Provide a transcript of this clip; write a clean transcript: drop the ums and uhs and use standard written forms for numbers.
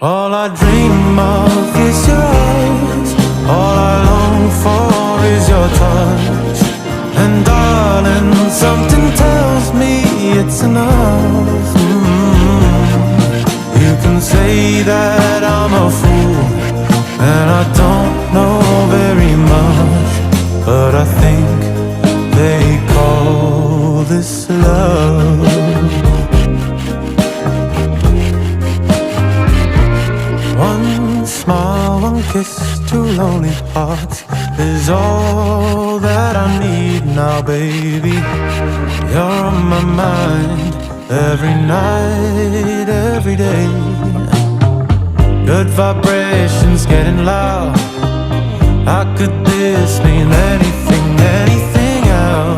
All I dream of is your eyes. All I long for is your touch. And darling, something tells me it's enough. You can say that I'm a fool and I don't know very much, but I think they call this love. One smile, one kiss, two lonely hearts is all that I need now, baby. You're on my mind every night, every day. Good vibrations getting loud. How could this mean anything?